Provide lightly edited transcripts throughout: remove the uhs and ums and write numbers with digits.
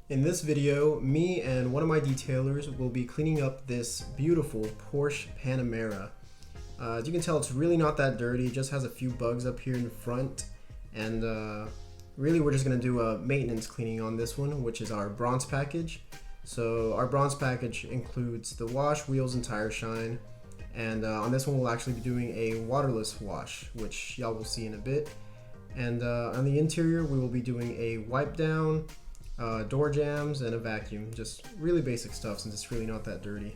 In this video, me and one of my detailers will be cleaning up this beautiful Porsche Panamera. As you can tell, it's really not that dirty, it just has a few bugs up here in the front, and really we're just going to do a maintenance cleaning on this one, which is our bronze package. So our bronze package includes the wash, wheels, and tire shine, and on this one we'll actually be doing a waterless wash, which y'all will see in a bit. And on the interior we will be doing a wipe down, door jams, and a vacuum. Just really basic stuff since it's really not that dirty.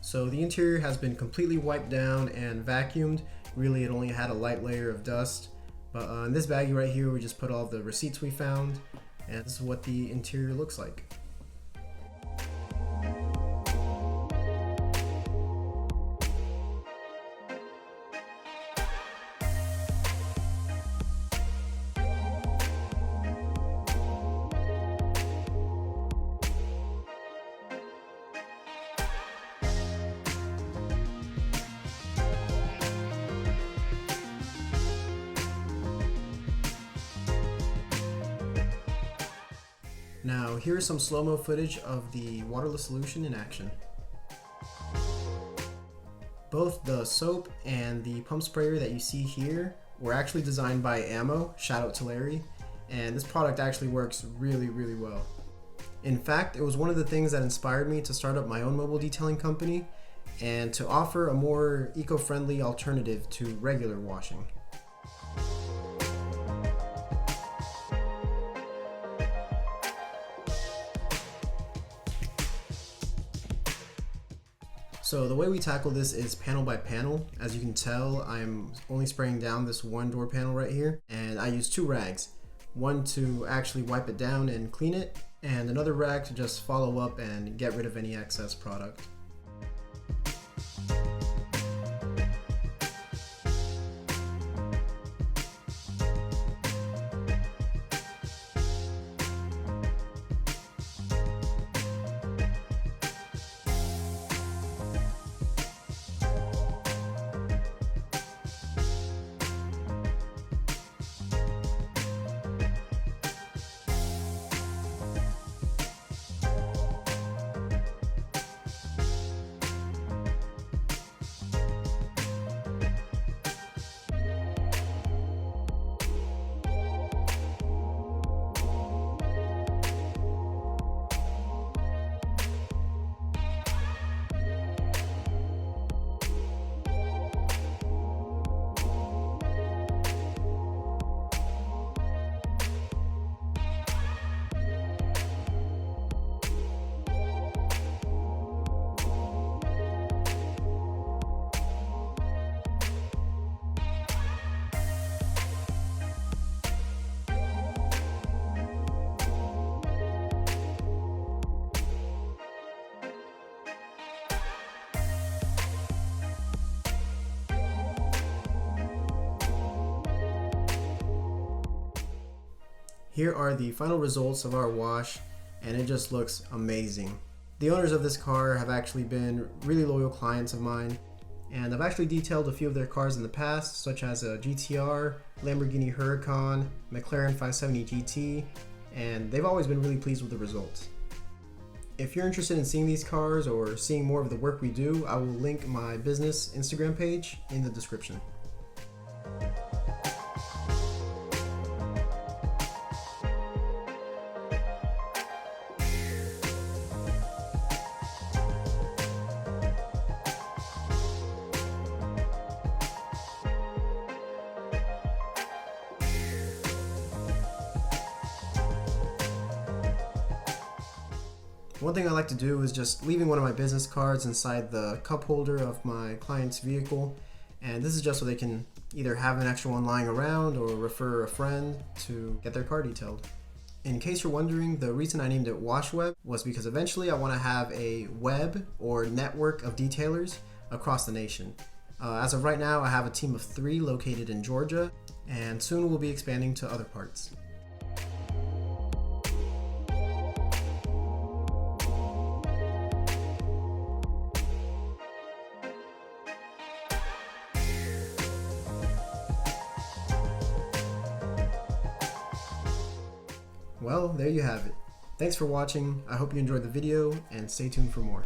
So the interior has been completely wiped down and vacuumed. Really, it only had a light layer of dust. But in this baggie right here, we just put all the receipts we found, and this is what the interior looks like. Now, here's some slow-mo footage of the waterless solution in action. Both the soap and the pump sprayer that you see here were actually designed by Ammo, shout out to Larry, and this product actually works really well. In fact, it was one of the things that inspired me to start up my own mobile detailing company and to offer a more eco-friendly alternative to regular washing. So the way we tackle this is panel by panel. As you can tell, I'm only spraying down this one door panel right here, and I use two rags. One to actually wipe it down and clean it, and another rag to just follow up and get rid of any excess product. Here are the final results of our wash, and it just looks amazing. The owners of this car have actually been really loyal clients of mine, and I've actually detailed a few of their cars in the past, such as a GTR, Lamborghini Huracan, McLaren 570 GT, and they've always been really pleased with the results. If you're interested in seeing these cars or seeing more of the work we do, I will link my business Instagram page in the description. One thing I like to do is just leaving one of my business cards inside the cup holder of my client's vehicle, and this is just so they can either have an extra one lying around or refer a friend to get their car detailed. In case you're wondering, the reason I named it WashWeb was because eventually I want to have a web or network of detailers across the nation. As of right now, I have a team of 3 located in Georgia, and soon we'll be expanding to other parts. Well, there you have it. Thanks for watching. I hope you enjoyed the video, and stay tuned for more.